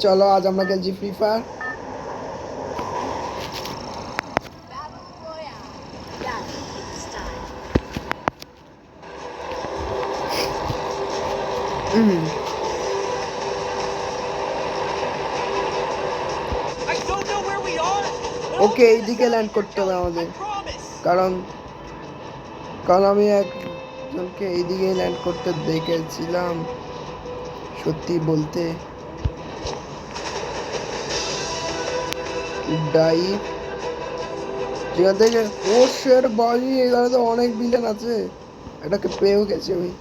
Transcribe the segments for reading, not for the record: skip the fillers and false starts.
চলো আজ আমরা খেলছি ফ্রি ফায়ার। ওকে এইদিকে ল্যান্ড করতে হবে আমাদের, কারণ কারণ আমি একজনকে এইদিকে ল্যান্ড করতে দেখেছিলাম। সত্যি বলতে ডাইভ যেখান থেকে ওশের বাড়ি, এখানে তো অনেক বিলেন আছে। এটাকে পেয়েও গেছি আমি।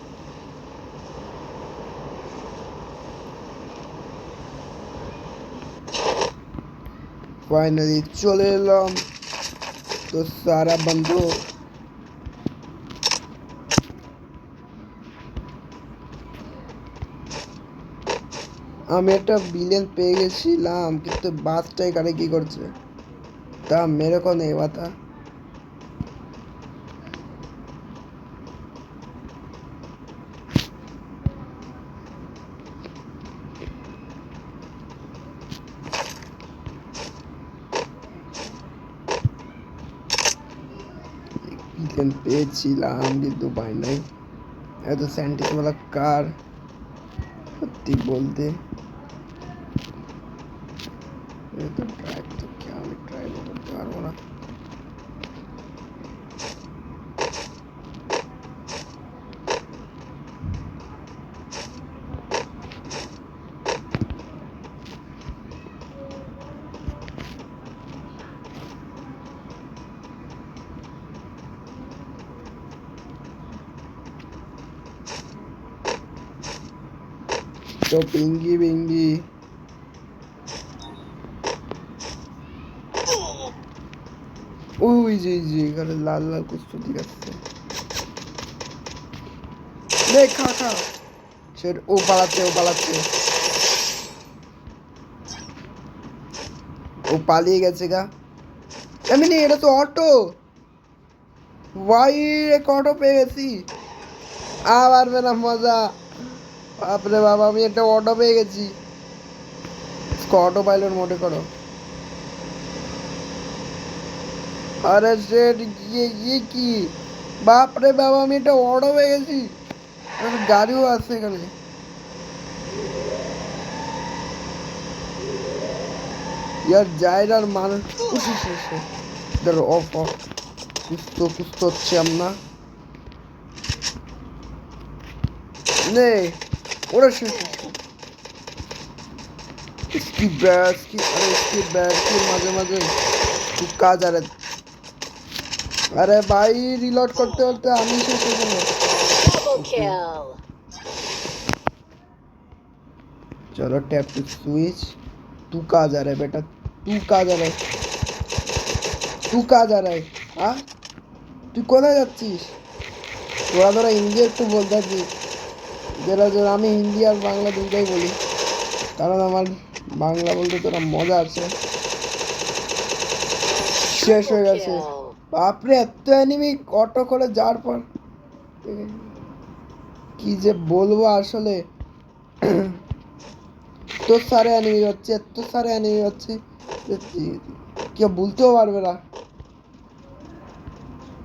ফাইনালি চলে এলাম তো সারা বন্ধু। আমি একটা বিলেন পেয়ে গেছিলাম, কিন্তু বাসটা এখানে কি করছে তা মেরে को नहीं पता। বিলেন পেয়েছিলাম কিন্তু পাই নাই। এত স্যান্টিস वाला কার সত্যি বলতে तो ट्राई तो क्या আমি ট্রাই করতে পারবো না। তো পিঙ্গি পিঙ্গি ওই যে এখানে লাল লাল কুস্তু দেখাচ্ছে। দেখ খা খা সে ও পালাচ্ছে ও পালিয়ে গেছে গা। আমি নেই, এটা তো অটো ভাই, এক অটো পেয়ে গেছি। আবার মেরা মজা, বাপরে বাবা আমি একটা অটো পেয়ে গেছি। অটো পাইলট মোডে করো। আরে সেট ये কি বাপরে বাবা, আমি একটা অটো পেয়ে গেছি। গাড়িও আছে এখানে। यार জায়গার মানুষ ধরো অফ কুস্তো হচ্ছে আমরা নে ওরা শেষ। इसकी बैट की अरे इसकी बैट की মাঝে মাঝে तू कहाँ जा रहा है? अरे भाई रिलोड करते करते আমি শেষ হয়ে গেল। चलो टैप टू स्विच। तू कहाँ जा रहा है बेटा, तू कहाँ जा रहा है, तू कहाँ जा रहा है? हाँ তুই কোথায় যাচ্ছিস? তোরা তোরা হিন্দি একটু বলতে পারছিস? যারা আমি হিন্দি আর বাংলা দুটাই বলি, কারণ আমার বাংলা বলতে তোরা মজা আছে। শেষ হয়ে গেছে বাপরে, এত অ্যানিমি অটো করে যাওয়ার পর কি যে বলবো আসলে। এত সারে অ্যানিমি হচ্ছে কেউ বলতেও পারবে না।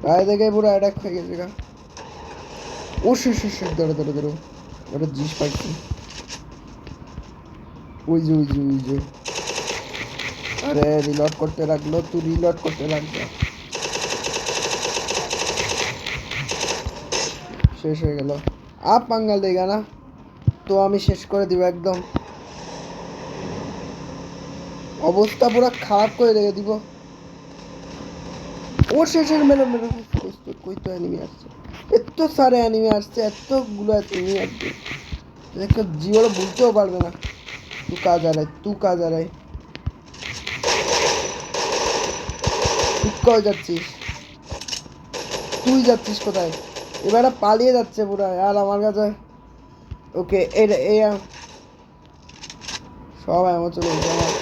গায়ে দেখে পুরো অ্যাটাক হয়ে গেছে গা। ও শেষ ধরো ওটা জিনিস পাইছি। ওই যে আরে রিলোড করতে লাগলো, তুই রিলোড করতে লাগলো। শেষ হয়ে গেল। আপ পাঙ্গাল দেগা না তো আমি শেষ করে দিব একদম, অবস্থা পুরো খারাপ করে রেখে দিব। ও শেষের মেরে কই তো অ্যানিমি আসছে, এত সারে অ্যানিমি আসছে, এতগুলো অ্যানিমি আসছে দেখো জীবনে বলতেও পারবে না। তু কাজ আরাই তুই কোথায় যাচ্ছিস? তুই যাচ্ছিস কোথায়? এবারে পালিয়ে যাচ্ছে পুরো। আর আমার কাছে ওকে এই সব এমন চলে আমার।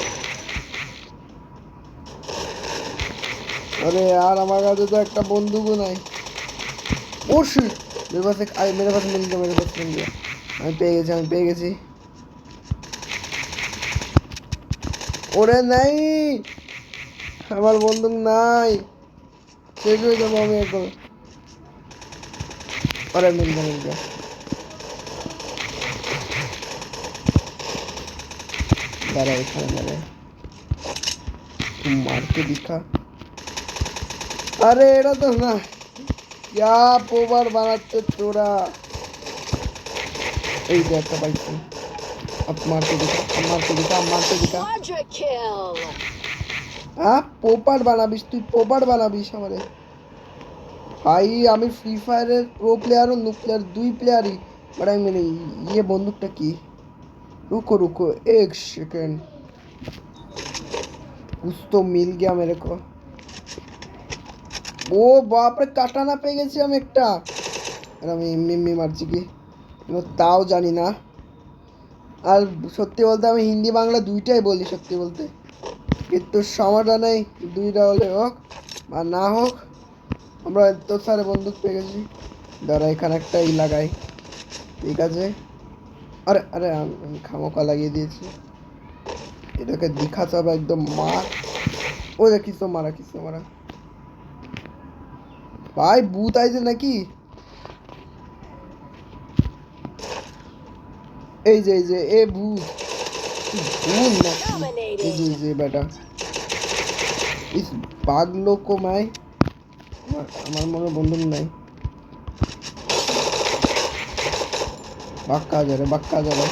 अरे यार আমার কাছে তো একটা বন্দুকও নাই। ও শিট, मेरे पास मिल गया। আমি পেয়ে গেছি। ওরে নাই, আমার বন্দুক নাই, শেষ হয়ে যাবো আমি এখন। আরে মিল গয়া দাঁড়া এখানে দাঁড়া, তুই মারকে দিখা। আরে এটা তো না, क्या পোবার বানাচ্ছে তোরা। এই যে একটা পাইছি, আপ মারতে দিখা, মারতে দিখা, মারতে দিখা। Quadra kill. হ্যাঁ পোপার বানাবিস, তুই পোপার বানাবিস আমারে। ভাই আমি ফ্রি ফায়ারের প্রো প্লেয়ার ও নো प्लेयर দুই প্লেয়ারই, বাট আমি মানে ये বন্দুকটা কি? रुको रुको एक सेकंड, कुछ तो मिल गया मेरे को। ও বাপরে কাটানা পেয়ে গেছি আমি একটা। আর আমি এমনি মারছি কি তাও জানি না। আর সত্যি বলতে আমি হিন্দি বাংলা দুইটাই বলি সত্যি বলতে, কিন্তু সমস্যা নেই, দুইটা হলে হোক আর না হোক, আমরা এত সারে বন্দুক পেয়ে গেছি। দাঁড়া এখানে একটা ই লাগাই, ঠিক আছে। আরে আরে আমি খামোকা লাগিয়ে দিয়েছি, এটাকে দিখাতে হবে একদম মার। ও যে কিছু মারা, কিছু মারা। ভাই ভূত আইছে নাকি? এই যে এ ভূত, ভূত নাকি? এই যে বেটা इस पागलों को मैं, আমার মনে বন্ধু নাই। বাক্কা যাবে, বাক্কা যাবে,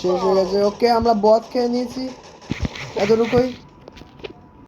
শেষ হয়ে গেছে। ওকে আমরা বট খেয়ে নিয়েছি এতটুকুই।